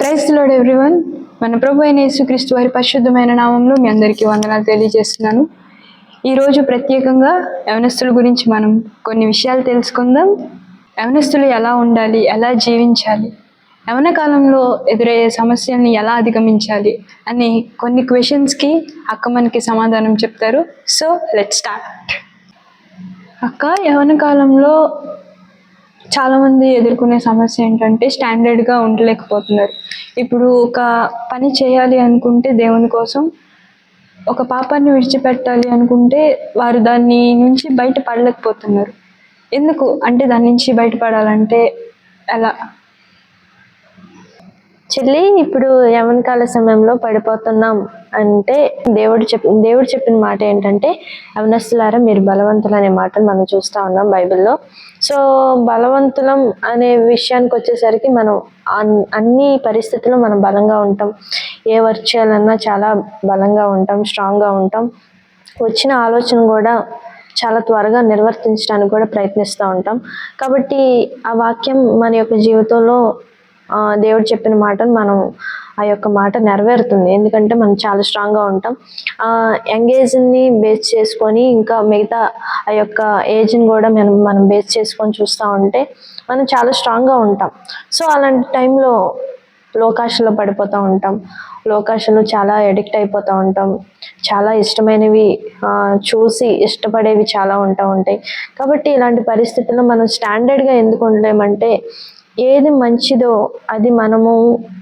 Praise the lord everyone. మన ప్రభు అయిన యేసుక్రీస్తు వారి పరిశుద్ధమైన నామంలో మీ అందరికీ వందనాలు తెలియజేస్తున్నాను. ఈరోజు ప్రత్యేకంగా యవనస్తుల గురించి మనం కొన్ని విషయాలు తెలుసుకుందాం. యవనస్తులు ఎలా ఉండాలి, ఎలా జీవించాలి, యవన కాలంలో ఎదురయ్యే సమస్యల్ని ఎలా అధిగమించాలి అనే కొన్ని క్వశ్చన్స్కి అక్క మనకి సమాధానం చెప్తారు. So let's start. అక్క, యవన కాలంలో చాలామంది ఎదుర్కొనే సమస్య ఏంటంటే స్టాండర్డ్గా ఉండలేకపోతున్నారు. ఇప్పుడు ఒక పని చేయాలి అనుకుంటే దేవుని కోసం, ఒక పాపాన్ని విడిచిపెట్టాలి అనుకుంటే వారు దాని నుంచి బయటపడలేకపోతున్నారు. ఎందుకు అంటే దాని నుంచి బయటపడాలంటే ఎలా? చెల్లి, ఇప్పుడు యవన కాల సమయంలో పడిపోతున్నాం అంటే దేవుడు చెప్పిన మాట ఏంటంటే, యవనస్తులారా మీరు బలవంతులు అనే మాటను మనం చూస్తూ ఉన్నాం బైబిల్లో. సో బలవంతులం అనే విషయానికి వచ్చేసరికి మనం అన్ని పరిస్థితుల్లో మనం బలంగా ఉంటాం. ఏ వర్క్ చేయాలన్నా చాలా బలంగా ఉంటాం, స్ట్రాంగ్గా ఉంటాం. వచ్చిన ఆలోచన కూడా చాలా త్వరగా నిర్వర్తించడానికి కూడా ప్రయత్నిస్తూ ఉంటాం. కాబట్టి ఆ వాక్యం మన యొక్క జీవితంలో దేవుడు చెప్పిన మాటను మనం ఆ యొక్క మాట నెరవేరుతుంది. ఎందుకంటే మనం చాలా స్ట్రాంగ్గా ఉంటాం. యంగ్ ఏజ్ని బేస్ చేసుకొని ఇంకా మిగతా ఆ యొక్క ఏజ్ని కూడా మనం బేస్ చేసుకొని చూస్తూ ఉంటే మనం చాలా స్ట్రాంగ్గా ఉంటాం. సో అలాంటి టైంలో లోకాశలో పడిపోతూ ఉంటాం. లోకాశలో చాలా అడిక్ట్ అయిపోతూ ఉంటాం. చాలా ఇష్టమైనవి చూసి ఇష్టపడేవి చాలా ఉంటాయి. కాబట్టి ఇలాంటి పరిస్థితుల్లో మనం స్టాండర్డ్గా ఎందుకు ఉండలేమంటే, ఏది మంచిదో అది మనము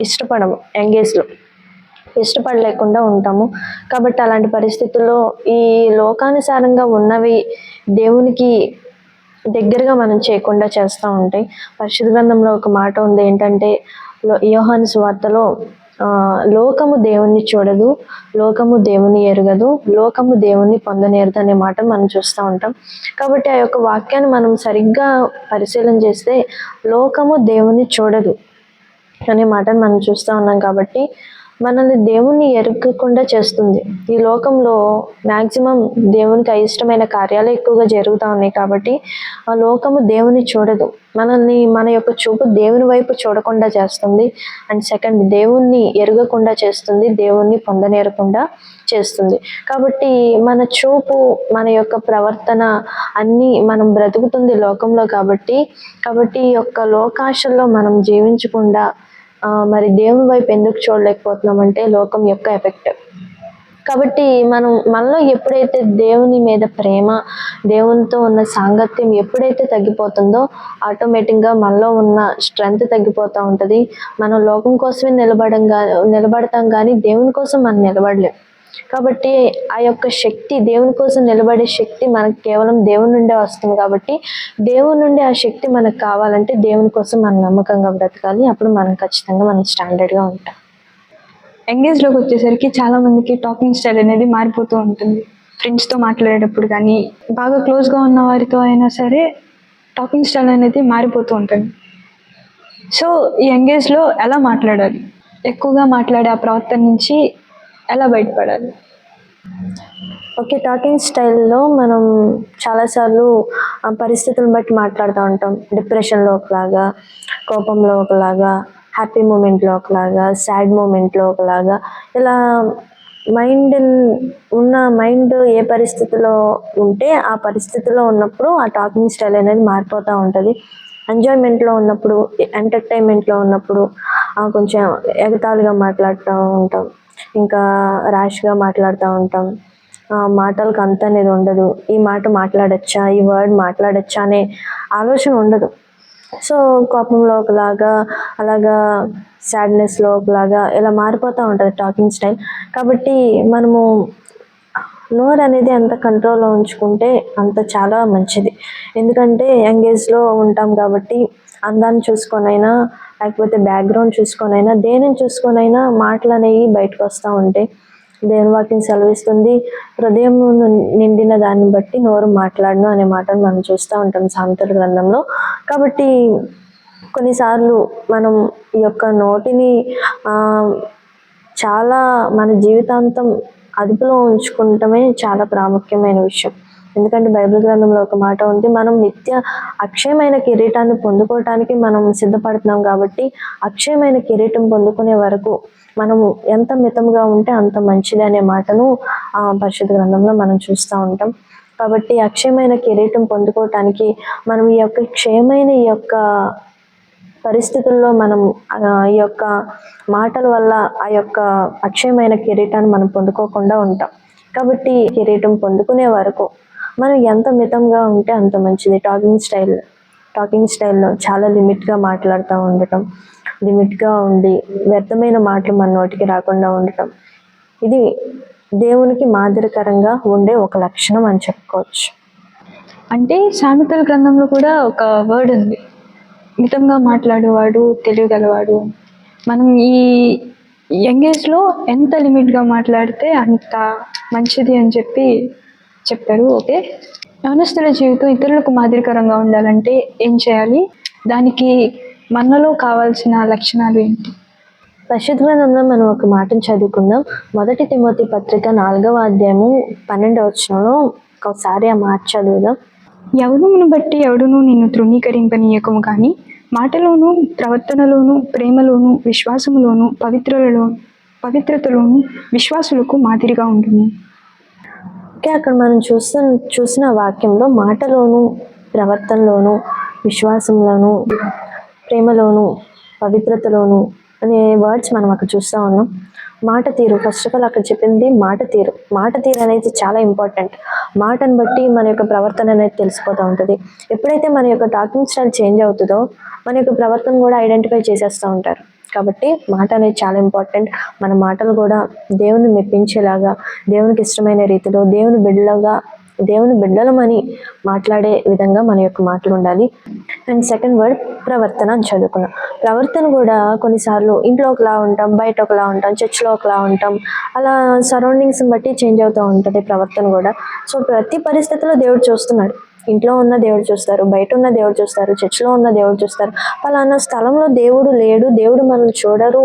ఇష్టపడము, యంగేజ్లో ఇష్టపడలేకుండా ఉంటాము. కాబట్టి అలాంటి పరిస్థితుల్లో ఈ లోకానుసారంగా ఉన్నవి దేవునికి దగ్గరగా మనం చేయకుండా చేస్తూ ఉంటాయి. పరిశుద్ధ గ్రంథంలో ఒక మాట ఉంది ఏంటంటే, యోహాను సువార్తలో లోకము దేవుణ్ణి చూడదు, లోకము దేవుని ఎరుగదు, లోకము దేవుణ్ణి పొందనేరదు అనే మాట మనం చూస్తూ ఉంటాం. కాబట్టి ఆ యొక్క వాక్యాన్ని మనం సరిగ్గా పరిశీలన చేస్తే లోకము దేవుణ్ణి చూడదు అనే మాటను మనం చూస్తూ ఉన్నాం. కాబట్టి మనల్ని దేవుణ్ణి ఎరగకుండా చేస్తుంది. ఈ లోకంలో మ్యాక్సిమం దేవునికి అయిష్టమైన కార్యాలు ఎక్కువగా జరుగుతూ ఉన్నాయి. కాబట్టి ఆ లోకము దేవుని చూడదు, మనల్ని మన యొక్క చూపు దేవుని వైపు చూడకుండా చేస్తుంది. అండ్ సెకండ్, దేవుణ్ణి ఎరగకుండా చేస్తుంది, దేవుణ్ణి పొందనేరకుండా చేస్తుంది. కాబట్టి మన చూపు, మన యొక్క ప్రవర్తన అన్నీ మనం బ్రతుకుతుంది లోకంలో. కాబట్టి ఈ యొక్క లోకాశల్లో మనం జీవించకుండా మరి దేవుని వైపు ఎందుకు చూడలేకపోతున్నామంటే లోకం యొక్క ఎఫెక్ట్. కాబట్టి మనలో ఎప్పుడైతే దేవుని మీద ప్రేమ, దేవునితో ఉన్న సాంగత్యం ఎప్పుడైతే తగ్గిపోతుందో ఆటోమేటిక్గా మనలో ఉన్న స్ట్రెంగ్త్ తగ్గిపోతూ ఉంటుంది. మనం లోకం కోసమే నిలబడతాం కానీ దేవుని కోసం మనం నిలబడలేం. కాబట్టి ఆ యొక్క శక్తి, దేవుని కోసం నిలబడే శక్తి మనకు కేవలం దేవుని నుండే వస్తుంది. కాబట్టి దేవుని నుండి ఆ శక్తి మనకు కావాలంటే దేవుని కోసం మనం నమ్మకంగా బ్రతకాలి. అప్పుడు మనం ఖచ్చితంగా మనం స్టాండర్డ్గా ఉంటాం. ఎంగేజ్లోకి వచ్చేసరికి చాలామందికి టాకింగ్ స్టైల్ అనేది మారిపోతూ ఉంటుంది. ఫ్రెండ్స్తో మాట్లాడేటప్పుడు కానీ, బాగా క్లోజ్గా ఉన్న వారితో అయినా సరే టాకింగ్ స్టైల్ అనేది మారిపోతూ ఉంటుంది. సో ఈ ఎంగేజ్లో ఎలా మాట్లాడాలి, ఎక్కువగా మాట్లాడే ఆ ప్రవర్తన నుంచి ఎలా బయటపడాలి? ఓకే, టాకింగ్ స్టైల్లో మనం చాలాసార్లు ఆ పరిస్థితులను బట్టి మాట్లాడుతూ ఉంటాం. డిప్రెషన్లో ఒకలాగా, కోపంలో ఒకలాగా, హ్యాపీ మూమెంట్లో ఒకలాగా, సాడ్ మూమెంట్లో ఒకలాగా, ఇలా మైండ్ ఏ పరిస్థితిలో ఉంటే ఆ పరిస్థితిలో ఉన్నప్పుడు ఆ టాకింగ్ స్టైల్ అనేది మారిపోతూ ఉంటుంది. ఎంజాయ్మెంట్లో ఉన్నప్పుడు, ఎంటర్టైన్మెంట్లో ఉన్నప్పుడు కొంచెం ఎగతాళిగా మాట్లాడుతూ ఉంటాం, ఇంకా ర్యాష్గా మాట్లాడుతూ ఉంటాం. మాటలకు అంత అనేది ఉండదు. ఈ మాట మాట్లాడచ్చా, ఈ వర్డ్ మాట్లాడచ్చా అనే ఆలోచన ఉండదు. సో కోపంలో ఒకలాగా, అలాగా సాడ్నెస్లో ఒకలాగా ఇలా మారిపోతూ ఉంటుంది టాకింగ్ స్టైల్. కాబట్టి మనము నోరు అనేది ఎంత కంట్రోల్లో ఉంచుకుంటే అంత చాలా మంచిది. ఎందుకంటే యంగేజ్లో ఉంటాం కాబట్టి అందాన్ని చూసుకొనైనా, లేకపోతే బ్యాక్గ్రౌండ్ చూసుకొనైనా, దేనిని చూసుకొనైనా మాటలు అనేవి బయటకు వస్తూ ఉంటాయి. దేవుని వాక్యం సెలవిస్తుంది, హృదయం నిండిన దాన్ని బట్టి నోరు మాట్లాడను అనే మాటను మనం చూస్తూ ఉంటాం సామెతల గ్రంథంలో. కాబట్టి కొన్నిసార్లు మనం ఈ యొక్క నోటిని చాలా మన జీవితాంతం అదుపులో ఉంచుకుంటమే చాలా ప్రాముఖ్యమైన విషయం. ఎందుకంటే బైబిల్ గ్రంథంలో ఒక మాట ఉంది, మనం నిత్య అక్షయమైన కిరీటాన్ని పొందుకోవటానికి మనం సిద్ధపడుతున్నాం కాబట్టి అక్షయమైన కిరీటం పొందుకునే వరకు మనం ఎంత మితంగా ఉంటే అంత మంచిది అనే మాటను పరిశుద్ధ గ్రంథంలో మనం చూస్తూ ఉంటాం. కాబట్టి అక్షయమైన కిరీటం పొందుకోవటానికి మనం ఈ యొక్క క్షయమైన ఈ యొక్క పరిస్థితుల్లో మనం ఈ యొక్క మాటల వల్ల ఆ యొక్క అక్షయమైన కిరీటాన్ని మనం పొందుకోకుండా ఉంటాం. కాబట్టి కిరీటం పొందుకునే వరకు మనం ఎంత మితంగా ఉంటే అంత మంచిది. టాకింగ్ స్టైల్లో చాలా లిమిట్గా మాట్లాడుతూ ఉండటం, లిమిట్గా ఉండి వ్యర్థమైన మాటలు మన నోటికి రాకుండా ఉండటం, ఇది దేవునికి మాదిరికరంగా ఉండే ఒక లక్షణం అని చెప్పుకోవచ్చు. అంటే సామెతల గ్రంథంలో కూడా ఒక వర్డ్ ఉంది, మితంగా మాట్లాడేవాడు తెలియగలవాడు. మనం ఈ యంగ్ ఏజ్లో ఎంత లిమిట్గా మాట్లాడితే అంత మంచిది అని చెప్పి చెప్పారు. ఓకే, యవనస్తుల జీవితం ఇతరులకు మాదిరికరంగా ఉండాలంటే ఏం చేయాలి, దానికి మనలో కావాల్సిన లక్షణాలు ఏంటి? పరిశుద్ధ గ్రంథంలో మనం ఒక మాటను చదువుకుందాం. 1 తిమోతి పత్రిక 4వ అధ్యాయము 12వ వచనంలో ఒకసారి ఆ మాట చదువుదాం. యవ్వనమును బట్టి ఎవడును నిన్ను తృణీకరింపనీయకము కానీ మాటలోను ప్రవర్తనలోను ప్రేమలోను విశ్వాసములోను పవిత్రతలోను విశ్వాసులకు మాదిరిగా ఉంటుంది. ఓకే, అక్కడ మనం చూసిన వాక్యంలో మాటలోను ప్రవర్తనలోను విశ్వాసంలోను ప్రేమలోను పవిత్రతలోను అనే వర్డ్స్ మనం అక్కడ చూస్తూ ఉన్నాం. మాట తీరు, ఫస్ట్ ఆఫ్ ఆల్ అక్కడ చెప్పింది మాట తీరు అనేది చాలా ఇంపార్టెంట్. మాటను బట్టి మన యొక్క ప్రవర్తన అనేది తెలిసిపోతూ ఉంటుంది. ఎప్పుడైతే మన యొక్క టాకింగ్ స్టైల్ చేంజ్ అవుతుందో మన యొక్క ప్రవర్తన కూడా ఐడెంటిఫై చేసేస్తూ ఉంటారు. కాబట్టి మాట అనేది చాలా ఇంపార్టెంట్. మన మాటలు కూడా దేవుని మెప్పించేలాగా, దేవునికి ఇష్టమైన రీతిలో, దేవుని బిడ్డలమని మాట్లాడే విధంగా మన యొక్క మాటలు ఉండాలి. అండ్ సెకండ్ వర్డ్ ప్రవర్తన అని చదువుకున్నాం. ప్రవర్తన కూడా కొన్నిసార్లు ఇంట్లో ఒకలా ఉంటాం, బయట ఒకలా ఉంటాం, చర్చ్లో ఒకలా ఉంటాం, అలా సరౌండింగ్స్ని బట్టి చేంజ్ అవుతూ ఉంటుంది ప్రవర్తన కూడా. సో ప్రతి పరిస్థితిలో దేవుడు చూస్తున్నాడు. ఇంట్లో ఉన్న దేవుడు చూస్తారు, బయట ఉన్న దేవుడు చూస్తారు, చర్చ్లో ఉన్న దేవుడు చూస్తారు. పలానా స్థలంలో దేవుడు లేడు, దేవుడు మనల్ని చూడరు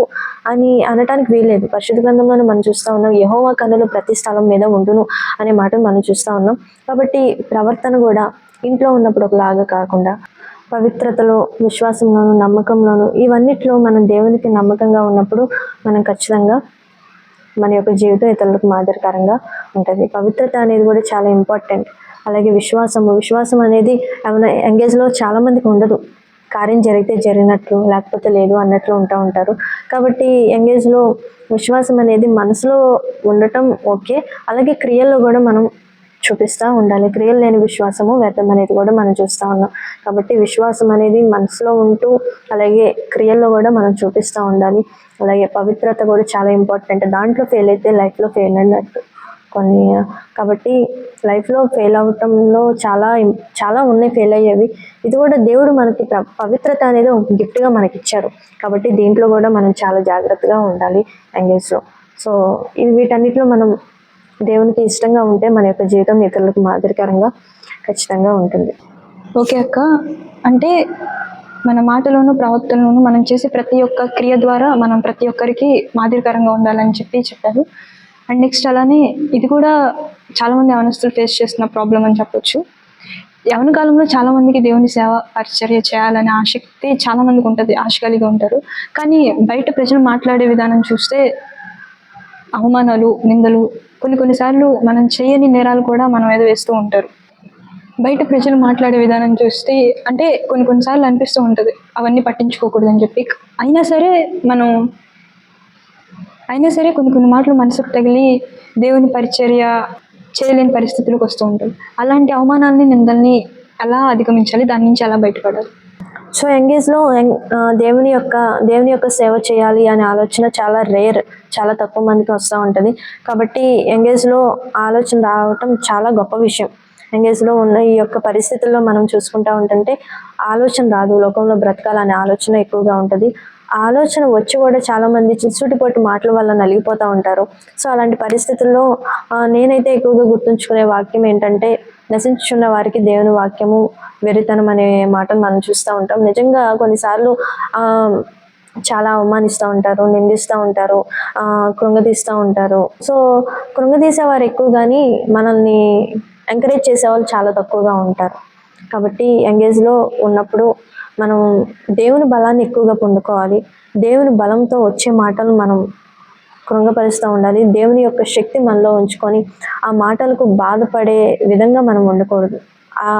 అని అనటానికి వీల్లేదు. పరిశుద్ధ గ్రంథంలో మనం చూస్తూ ఉన్నాం, యెహోవా కన్నులు ప్రతి స్థలం మీద ఉండును అనే మాటను మనం చూస్తూ ఉన్నాం. కాబట్టి ప్రవర్తన కూడా ఇంట్లో ఉన్నప్పుడు ఒకలాగా కాకుండా పవిత్రతలో, విశ్వాసంలోను, నమ్మకంలోను, ఇవన్నిట్లో మనం దేవునికి నమ్మకంగా ఉన్నప్పుడు మనం ఖచ్చితంగా మన యొక్క జీవితం ఇతరులకు మాదిరికరంగా ఉంటుంది. పవిత్రత అనేది కూడా చాలా ఇంపార్టెంట్. అలాగే విశ్వాసం అనేది ఎంగేజ్లో చాలా మందికి ఉండదు. కార్యం జరిగితే జరిగినట్లు, లేకపోతే లేదు అన్నట్లు ఉంటారు. కాబట్టి ఎంగేజ్లో విశ్వాసం అనేది మనసులో ఉండటం ఓకే, అలాగే క్రియల్లో కూడా మనం చూపిస్తూ ఉండాలి. క్రియలు లేని విశ్వాసము వ్యర్థం అనేది కూడా మనం చూస్తూ ఉన్నాం. కాబట్టి విశ్వాసం అనేది మనసులో ఉంటూ అలాగే క్రియల్లో కూడా మనం చూపిస్తూ ఉండాలి. అలాగే పవిత్రత కూడా చాలా ఇంపార్టెంట్. దాంట్లో ఫెయిల్ అయితే లైఫ్లో ఫెయిల్ అయినట్టు కొన్ని. కాబట్టి లైఫ్లో ఫెయిల్ అవటంలో చాలా ఉన్నాయి ఫెయిల్ అయ్యేవి. ఇది కూడా దేవుడు మనకి పవిత్రత అనేది ఒక గిఫ్ట్గా మనకి ఇచ్చారు. కాబట్టి దీంట్లో కూడా మనం చాలా జాగ్రత్తగా ఉండాలి ఎంగేజ్లో. సో వీటన్నిటిలో మనం దేవునికి ఇష్టంగా ఉంటే మన యొక్క జీవితం ఇతరులకు మాదిరికరంగా ఖచ్చితంగా ఉంటుంది. ఓకే అక్క, అంటే మన మాటలోను ప్రవర్తనలోను మనం చేసే ప్రతి ఒక్క క్రియ ద్వారా మనం ప్రతి ఒక్కరికి మాదిరికరంగా ఉండాలని చెప్పారు. అండ్ నెక్స్ట్ అలానే ఇది కూడా చాలామంది యవనస్తులు ఫేస్ చేస్తున్న ప్రాబ్లం అని చెప్పొచ్చు. యవన కాలంలో చాలామందికి దేవుని సేవ పరిచర్య చేయాలనే ఆసక్తి చాలామందికి ఉంటుంది, ఆశ కలిగి ఉంటారు. కానీ బయట ప్రజలు మాట్లాడే విధానం చూస్తే అవమానాలు, నిందలు, కొన్నిసార్లు మనం చేయని నేరాలు కూడా మనం మీద వేస్తూ ఉంటారు. బయట ప్రజలు మాట్లాడే విధానం చూస్తే అంటే కొన్నిసార్లు అనిపిస్తూ ఉంటుంది అవన్నీ పట్టించుకోకూడదని చెప్పి. అయినా సరే కొన్ని మాటలు మనసుకు తగిలి దేవుని పరిచర్య చేయలేని పరిస్థితులకు వస్తూ ఉంటుంది. అలాంటి అవమానాలని, నిందల్ని ఎలా అధిగమించాలి, దాని నుంచి ఎలా బయటపడాలి? సో ఎంగేజ్లో దేవుని యొక్క సేవ చేయాలి అనే ఆలోచన చాలా రేర్, చాలా తక్కువ మందికి వస్తూ ఉంటుంది. కాబట్టి ఎంగేజ్లో ఆలోచన రావటం చాలా గొప్ప విషయం. ఎంగేజ్లో ఉన్న ఈ యొక్క పరిస్థితుల్లో మనం చూసుకుంటూ ఉంటుంటే ఆలోచన రాదు, లోకంలో బ్రతకాలనే ఆలోచన ఎక్కువగా ఉంటుంది. ఆలోచన వచ్చి కూడా చాలామంది చిచ్చుటిపోటు మాటల వల్ల నలిగిపోతూ ఉంటారు. సో అలాంటి పరిస్థితుల్లో నేనైతే ఎక్కువగా గుర్తుంచుకునే వాక్యం ఏంటంటే, నశించుచున్న వారికి దేవుని వాక్యము వెరితనం అనే మాటను మనం చూస్తూ ఉంటాం. నిజంగా కొన్నిసార్లు చాలా అవమానిస్తూ ఉంటారు, నిందిస్తూ ఉంటారు, కృంగదీస్తూ ఉంటారు. సో కృంగదీసే వారు ఎక్కువ కానీ మనల్ని ఎంకరేజ్ చేసే వాళ్ళు చాలా తక్కువగా ఉంటారు. కాబట్టి యంగేజ్లో ఉన్నప్పుడు మనం దేవుని బలాన్ని ఎక్కువగా పొందుకోవాలి. దేవుని బలంతో వచ్చే మాటలు మనం కృంగపరుస్తూ ఉండాలి. దేవుని యొక్క శక్తి మనలో ఉంచుకొని ఆ మాటలకు బాధపడే విధంగా మనం ఉండకూడదు. ఆ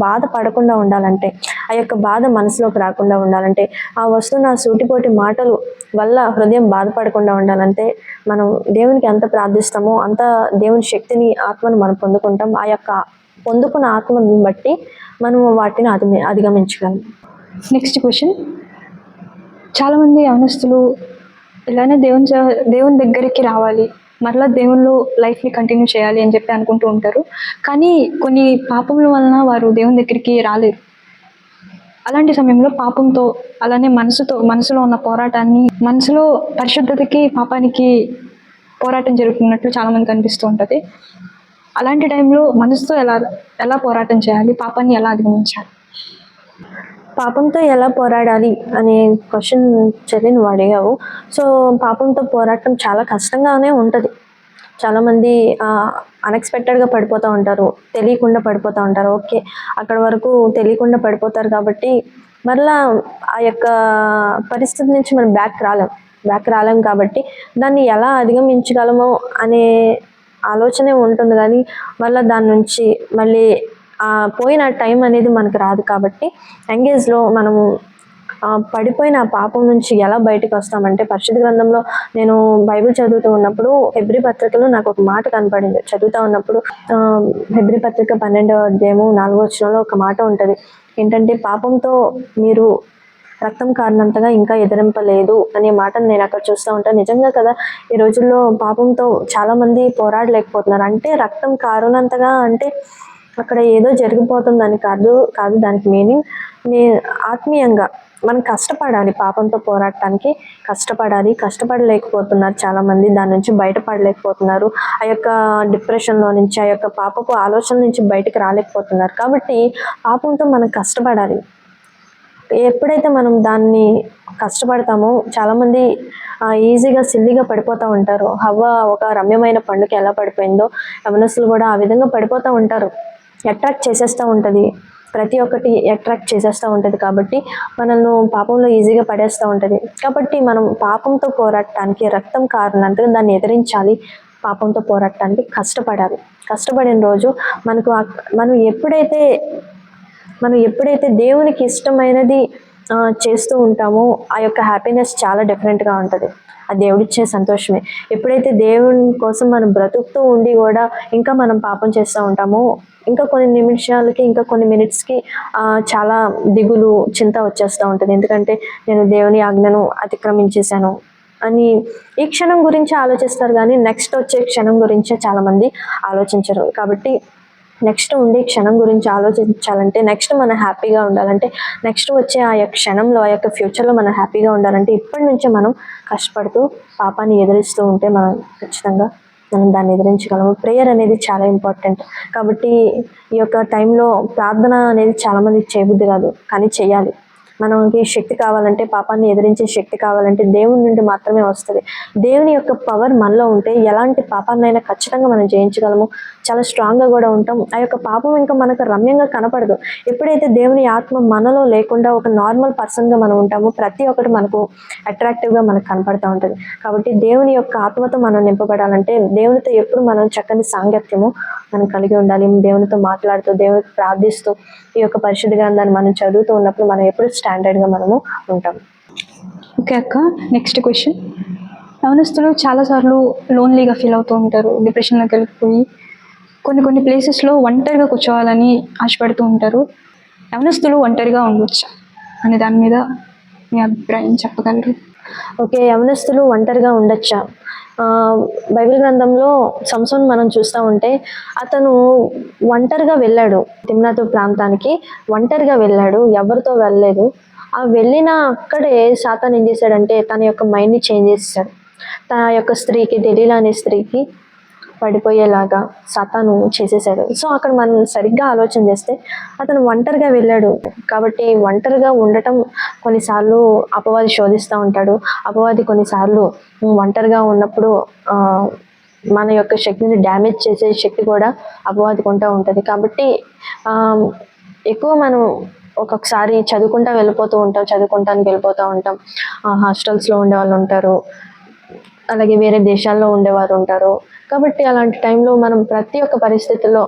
బాధ పడకుండా ఉండాలంటే, ఆ యొక్క బాధ మనసులోకి రాకుండా ఉండాలంటే, ఆ వస్తున్న సూటిపోటి మాటలు వల్ల హృదయం బాధపడకుండా ఉండాలంటే మనం దేవునికి ఎంత ప్రార్థిస్తామో అంత దేవుని శక్తిని, ఆత్మను మనం పొందుకుంటాం. ఆ యొక్క పొందుకున్న ఆత్మను బట్టి మనము వాటిని అధిగమించగలం. నెక్స్ట్ క్వశ్చన్, చాలామంది యవనస్తులు ఇలానే దేవుని దగ్గరికి రావాలి, మరలా దేవుళ్ళు లైఫ్ని కంటిన్యూ చేయాలి అని చెప్పి అనుకుంటూ ఉంటారు. కానీ కొన్ని పాపముల వలన వారు దేవుని దగ్గరికి రాలేరు. అలాంటి సమయంలో పాపంతో, అలానే మనసులో ఉన్న పోరాటాన్ని, మనసులో పరిశుద్ధతకి పాపానికి పోరాటం జరుగుతున్నట్లు చాలామంది కనిపిస్తూ ఉంటుంది. అలాంటి టైంలో మనసుతో ఎలా పోరాటం చేయాలి, పాపాన్ని ఎలా అధిగమించాలి? పాపంతో ఎలా పోరాడాలి అనే క్వశ్చన్ చెల్లి నువ్వు అడిగావు. సో పాపంతో పోరాటం చాలా కష్టంగానే ఉంటుంది. చాలామంది అన్ఎక్స్పెక్టెడ్గా పడిపోతూ ఉంటారు, తెలియకుండా పడిపోతూ ఉంటారు. ఓకే, అక్కడ వరకు తెలియకుండా పడిపోతారు కాబట్టి మరలా ఆ యొక్క పరిస్థితి నుంచి మనం బ్యాక్ రాలేం కాబట్టి దాన్ని ఎలా అధిగమించగలమో అనే ఆలోచనే ఉంటుంది. కానీ మళ్ళీ దాని నుంచి మళ్ళీ పోయిన టైం అనేది మనకు రాదు. కాబట్టి యంగేజ్లో మనము పడిపోయిన ఆ పాపం నుంచి ఎలా బయటకు వస్తామంటే, పరిశుద్ధ గ్రంథంలో నేను బైబిల్ చదువుతూ ఉన్నప్పుడు హెబ్రీ పత్రికలో నాకు ఒక మాట కనపడింది. చదువుతూ ఉన్నప్పుడు హెబ్రీ పత్రిక 12వ అధ్యాయము 4వ వచనంలో ఒక మాట ఉంటుంది. ఏంటంటే, పాపంతో మీరు రక్తం కారినంతగా ఇంకా ఎదిరింపలేదు అనే మాటను నేను అక్కడ చూస్తూ ఉంటాను. నిజంగా కదా, ఈ రోజుల్లో పాపంతో చాలామంది పోరాడలేకపోతున్నారు. అంటే రక్తం కారునంతగా అంటే అక్కడ ఏదో జరిగిపోతుందని కాదు దానికి మీనింగ్ ఆత్మీయంగా మనం కష్టపడాలి. పాపంతో పోరాడటానికి కష్టపడలేకపోతున్నారు చాలామంది, దాని నుంచి బయటపడలేకపోతున్నారు. ఆ యొక్క డిప్రెషన్లో నుంచి, ఆ యొక్క పాపపు ఆలోచన నుంచి బయటకు రాలేకపోతున్నారు. కాబట్టి పాపంతో మనం కష్టపడాలి. ఎప్పుడైతే మనం దాన్ని కష్టపడతామో, చాలామంది ఈజీగా సిల్లిగా పడిపోతూ ఉంటారు. హవ్వ ఒక రమ్యమైన పండుగ ఎలా పడిపోయిందో యవనస్తులు కూడా ఆ విధంగా పడిపోతూ ఉంటారు. అట్రాక్ట్ చేసేస్తూ ఉంటుంది, ప్రతి ఒక్కటి అట్రాక్ట్ చేసేస్తూ ఉంటుంది. కాబట్టి మనల్ని పాపంలో ఈజీగా పడేస్తూ ఉంటుంది. కాబట్టి మనం పాపంతో పోరాడటానికి రక్తం కారినంతగా దాన్ని ఎదిరించాలి. పాపంతో పోరాడటానికి కష్టపడిన రోజు మనం ఎప్పుడైతే దేవునికి ఇష్టమైనది చేస్తూ ఉంటామో ఆ యొక్క హ్యాపీనెస్ చాలా డిఫరెంట్గా ఉంటుంది. ఆ దేవుడిచ్చే సంతోషమే. ఎప్పుడైతే దేవుని కోసం మనం బ్రతుకుతూ ఉండి కూడా ఇంకా మనం పాపం చేస్తూ ఉంటామో, ఇంకా కొన్ని నిమిషాలకి, ఇంకా కొన్ని మినిట్స్కి చాలా దిగులు, చింత వచ్చేస్తూ ఉంటుంది. ఎందుకంటే నేను దేవుని ఆజ్ఞను అతిక్రమించేశాను అని ఈ క్షణం గురించి ఆలోచిస్తారు, కానీ నెక్స్ట్ వచ్చే క్షణం గురించే చాలామంది ఆలోచించరు. కాబట్టి నెక్స్ట్ ఉండే క్షణం గురించి ఆలోచించాలంటే, నెక్స్ట్ మనం హ్యాపీగా ఉండాలంటే, నెక్స్ట్ వచ్చే ఆ యొక్క క్షణంలో, ఆ యొక్క ఫ్యూచర్లో మనం హ్యాపీగా ఉండాలంటే ఇప్పటి నుంచే మనం కష్టపడుతూ పాపాన్ని ఎదిరిస్తూ ఉంటే మనం ఖచ్చితంగా దాన్ని ఎదిరించగలము. ప్రేయర్ అనేది చాలా ఇంపార్టెంట్. కాబట్టి ఈ యొక్క టైంలో ప్రార్థన అనేది చాలామందికి చేయబుద్ధి కాదు, కానీ చేయాలి. మనకి శక్తి కావాలంటే, పాపాన్ని ఎదిరించే శక్తి కావాలంటే దేవుని నుండి మాత్రమే వస్తుంది. దేవుని యొక్క పవర్ మనలో ఉంటే ఎలాంటి పాపాన్నైనా ఖచ్చితంగా మనం జయించగలము. చాలా స్ట్రాంగ్గా కూడా ఉంటాం. ఆ యొక్క పాపం ఇంకా మనకు రమ్యంగా కనపడదు. ఎప్పుడైతే దేవుని ఆత్మ మనలో లేకుండా ఒక నార్మల్ పర్సన్గా మనం ఉంటామో, ప్రతి ఒక్కటి మనకు అట్రాక్టివ్గా మనకు కనపడుతూ ఉంటుంది. కాబట్టి దేవుని యొక్క ఆత్మతో మనం నింపబడాలంటే, దేవునితో ఎప్పుడు మనం చక్కని సాంగత్యము మనం కలిగి ఉండాలి. దేవునితో మాట్లాడుతూ, దేవునికి ప్రార్థిస్తూ, ఈ యొక్క పరిశుద్ధ గ్రంథాన్ని మనం చదువుతూ ఉన్నప్పుడు మనం ఎప్పుడు స్టాండర్డ్గా మనము ఉంటాం. ఓకే అక్క, నెక్స్ట్ క్వశ్చన్. యవనస్తులు చాలాసార్లు లోన్లీగా ఫీల్ అవుతూ ఉంటారు, డిప్రెషన్లోకి వెళ్ళిపోయి కొన్ని ప్లేసెస్లో ఒంటరిగా కూర్చోవాలని ఆశపడుతూ ఉంటారు. యవనస్తులు ఒంటరిగా ఉండవచ్చా అనే దాని మీద మీ అభిప్రాయం చెప్పగలరు? ఓకే, యవనస్తులు ఒంటరిగా ఉండొచ్చా? బైబిల్ గ్రంథంలో సంసోన్ మనం చూస్తూ ఉంటే అతను ఒంటరిగా వెళ్ళాడు. తిమ్నాతు ప్రాంతానికి ఒంటరిగా వెళ్ళాడు, ఎవరితో వెళ్ళలేదు. ఆ వెళ్ళిన అక్కడే సాతాన్ ఏం చేశాడంటే తన యొక్క మైండ్ని చేంజ్ చేశాడు. తన యొక్క స్త్రీకి, దెలీలా అనే స్త్రీకి పడిపోయేలాగా సాతాను చేసేసాడు. సో అక్కడ మనం సరిగ్గా ఆలోచన చేస్తే అతను ఒంటరిగా వెళ్ళాడు. కాబట్టి ఒంటరిగా ఉండటం కొన్నిసార్లు అపవాది శోధిస్తూ ఉంటాడు. అపవాది కొన్నిసార్లు ఒంటరిగా ఉన్నప్పుడు మన యొక్క శక్తిని డ్యామేజ్ చేసే శక్తి కూడా అపవాదికి ఉంటుంది. కాబట్టి ఎక్కువ మనం ఒక్కొక్కసారి చదువుకుంటానికి వెళ్ళిపోతూ ఉంటాం. హాస్టల్స్లో ఉండే వాళ్ళు ఉంటారు, అలాగే వేరే దేశాల్లో ఉండేవారు ఉంటారు. కాబట్టి అలాంటి టైంలో మనం ప్రతి ఒక్క పరిస్థితుల్లో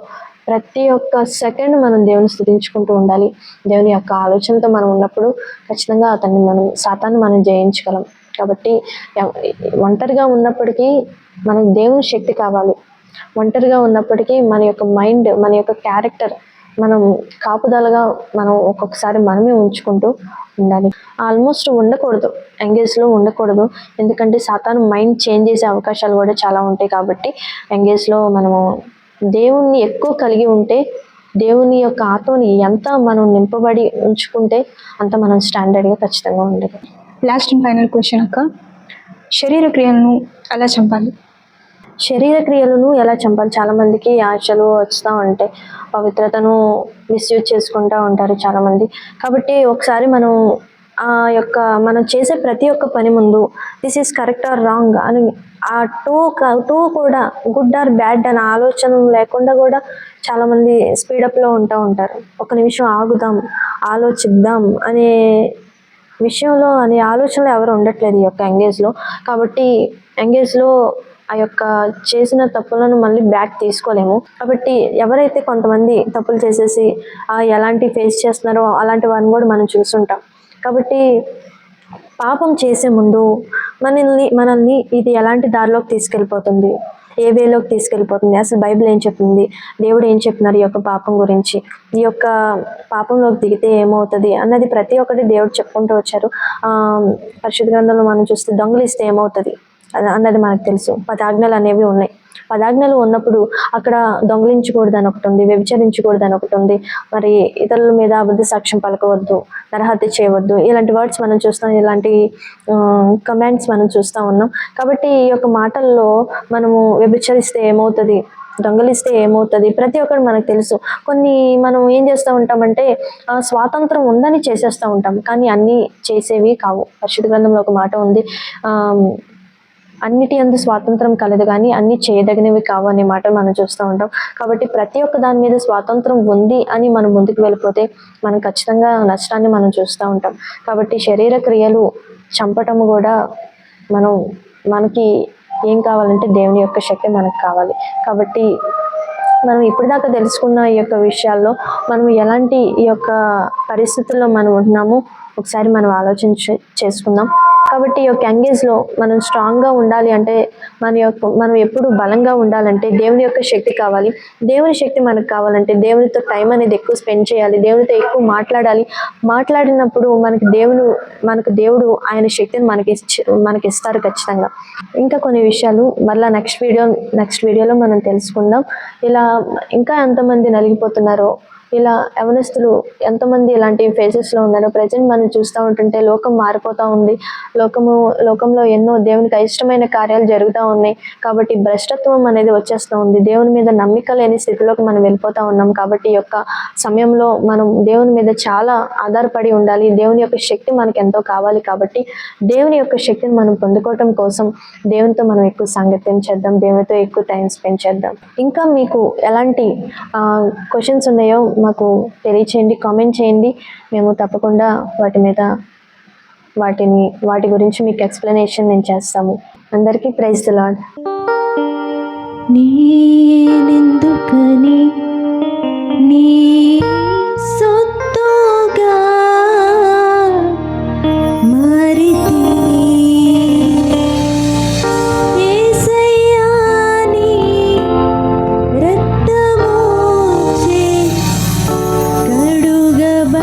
ప్రతి ఒక్క సెకండ్ మనం దేవుని స్తుతించుకుంటూ ఉండాలి. దేవుని యొక్క ఆలోచనతో మనం ఉన్నప్పుడు ఖచ్చితంగా సాతాన్ని మనం జయించగలం. కాబట్టి ఒంటరిగా ఉన్నప్పటికీ మనకు దేవుని శక్తి కావాలి. ఒంటరిగా ఉన్నప్పటికీ మన యొక్క మైండ్, మన యొక్క క్యారెక్టర్ మనం కాపుదలగా మనం ఒక్కొక్కసారి మనమే ఉంచుకుంటూ ఉండాలి. ఆల్మోస్ట్ ఎంగేజ్లో ఉండకూడదు. ఎందుకంటే సాతాను మైండ్ చేంజ్ చేసే అవకాశాలు కూడా చాలా ఉంటాయి. కాబట్టి ఎంగేజ్లో మనము దేవుణ్ణి ఎక్కువ కలిగి ఉంటే, దేవుని యొక్క ఆత్మని ఎంత మనం నింపబడి ఉంచుకుంటే అంత మనం స్టాండర్డ్గా ఖచ్చితంగా ఉండదు. లాస్ట్ అండ్ ఫైనల్ క్వశ్చన్ అక్క, శరీర క్రియలను ఎలా చంపాలి? శరీర క్రియలను ఎలా చంపాలి? చాలామందికి ఆశలు వస్తూ ఉంటాయి, పవిత్రతను మిస్యూజ్ చేసుకుంటూ ఉంటారు చాలామంది. కాబట్టి ఒకసారి మనం చేసే ప్రతి ఒక్క పని ముందు this is correct or wrong అని ఆ టూ కూడా గుడ్ ఆర్ బ్యాడ్ అనే ఆలోచన లేకుండా కూడా చాలామంది స్పీడప్లో ఉంటారు. ఒక నిమిషం ఆగుదాం, ఆలోచిద్దాం అనే విషయంలో అనే ఆలోచనలు ఎవరు ఉండట్లేదు ఈ యొక్క ఎంగేజ్లో. కాబట్టి ఎంగేజ్లో ఆ యొక్క చేసిన తప్పులను మళ్ళీ బ్యాక్ తీసుకోలేము. కాబట్టి ఎవరైతే కొంతమంది తప్పులు చేసేసి ఎలాంటి ఫేస్ చేస్తున్నారో అలాంటి వారిని కూడా మనం చూస్తుంటాం. కాబట్టి పాపం చేసే ముందు మనల్ని ఇది ఎలాంటి దారిలోకి తీసుకెళ్ళిపోతుంది, ఏ వేలోకి తీసుకెళ్ళిపోతుంది, అసలు బైబిల్ ఏం చెప్తుంది, దేవుడు ఏం చెప్తున్నారు ఈ యొక్క పాపం గురించి, ఈ యొక్క పాపంలోకి దిగితే ఏమవుతుంది అన్నది ప్రతి ఒక్కటి దేవుడు చెప్పుకుంటూ వచ్చారు. పరిశుద్ధ గ్రంథంలో మనం చూస్తే దొంగలిస్తే ఏమవుతుంది అన్నది మనకు తెలుసు. 10 ఆజ్ఞలు అనేవి ఉన్నాయి. 10 ఆజ్ఞలు ఉన్నప్పుడు అక్కడ దొంగలించకూడదు అని ఒకటి ఉంది, వ్యభిచరించకూడదు అని ఒకటి ఉంది, మరి ఇతరుల మీద అబద్ధ సాక్ష్యం పలకవద్దు, నరహత్య చేయవద్దు, ఇలాంటి వర్డ్స్ మనం చూస్తాం, ఇలాంటి కమాండ్స్ మనం చూస్తూ ఉన్నాం. కాబట్టి ఈ యొక్క మాటల్లో మనము వ్యభిచరిస్తే ఏమవుతుంది, దొంగలిస్తే ఏమవుతుంది ప్రతి ఒక్కరు మనకు తెలుసు. మనం ఏం చేస్తూ ఉంటామంటే స్వాతంత్రం ఉందని చేసేస్తూ ఉంటాం, కానీ అన్నీ చేసేవి కావు. పరిశుద్ధ గ్రంథంలో ఒక మాట ఉంది, అన్నిటి యందు స్వాతంత్రం కలదు కానీ అన్ని చేయదగినవి కావు అనే మాట మనం చూస్తూ ఉంటాం. కాబట్టి ప్రతి ఒక్క దాని మీద స్వాతంత్రం ఉంది అని మనం ముందుకు వెళ్ళిపోతే మనం ఖచ్చితంగా నష్టాన్ని మనం చూస్తూ ఉంటాం. కాబట్టి శరీర క్రియలు చంపటము కూడా మనకి ఏం కావాలంటే దేవుని యొక్క శక్తి మనకు కావాలి. కాబట్టి మనం ఇప్పటిదాకా తెలుసుకున్న ఈ యొక్క విషయాల్లో మనం ఎలాంటి ఈ యొక్క పరిస్థితుల్లో మనం ఉంటున్నామో ఒకసారి మనం చేసుకుందాం. కాబట్టి ఈ యొక్క ఎంగేజ్లో మనం స్ట్రాంగ్గా ఉండాలి అంటే మనం ఎప్పుడు బలంగా ఉండాలంటే దేవుని యొక్క శక్తి కావాలి. దేవుని శక్తి మనకు కావాలంటే దేవునితో టైం అనేది ఎక్కువ స్పెండ్ చేయాలి, దేవునితో ఎక్కువ మాట్లాడినప్పుడు మనకు దేవుడు ఆయన శక్తిని మనకి ఇస్తారు ఖచ్చితంగా. ఇంకా కొన్ని విషయాలు మళ్ళీ నెక్స్ట్ వీడియోలో మనం తెలుసుకుందాం. ఇలా ఇంకా ఎంతమంది నలిగిపోతున్నారో, ఇలా యవనస్తులు ఎంతమంది ఇలాంటి ఫేసెస్లో ఉన్నారో ప్రజెంట్ మనం చూస్తూ ఉంటుంటే లోకం మారిపోతూ ఉంది. లోకంలో ఎన్నో దేవునికి అయిష్టమైన కార్యాలు జరుగుతూ ఉన్నాయి. కాబట్టి భ్రష్టత్వం అనేది వచ్చేస్తూ ఉంది. దేవుని మీద నమ్మిక లేని స్థితిలోకి మనం వెళ్ళిపోతూ ఉన్నాం. కాబట్టి ఈ యొక్క సమయంలో మనం దేవుని మీద చాలా ఆధారపడి ఉండాలి. దేవుని యొక్క శక్తి మనకు ఎంతో కావాలి. కాబట్టి దేవుని యొక్క శక్తిని మనం పొందుకోవటం కోసం దేవునితో మనం ఎక్కువ సాంగత్యం చేద్దాం, దేవునితో ఎక్కువ టైం స్పెండ్ చేద్దాం. ఇంకా మీకు ఎలాంటి క్వశ్చన్స్ ఉన్నాయో మాకు తెలియచేయండి, కామెంట్ చేయండి. మేము తప్పకుండా వాటి గురించి మీకు ఎక్స్ప్లెనేషన్ నేను చేస్తాము. అందరికీ ప్రైజ్ ది లార్డ్. నేనెందుకని నీ సొత్తుగా మారితి యేసయ్యాని రక్తమోచే కడుగబడినందునా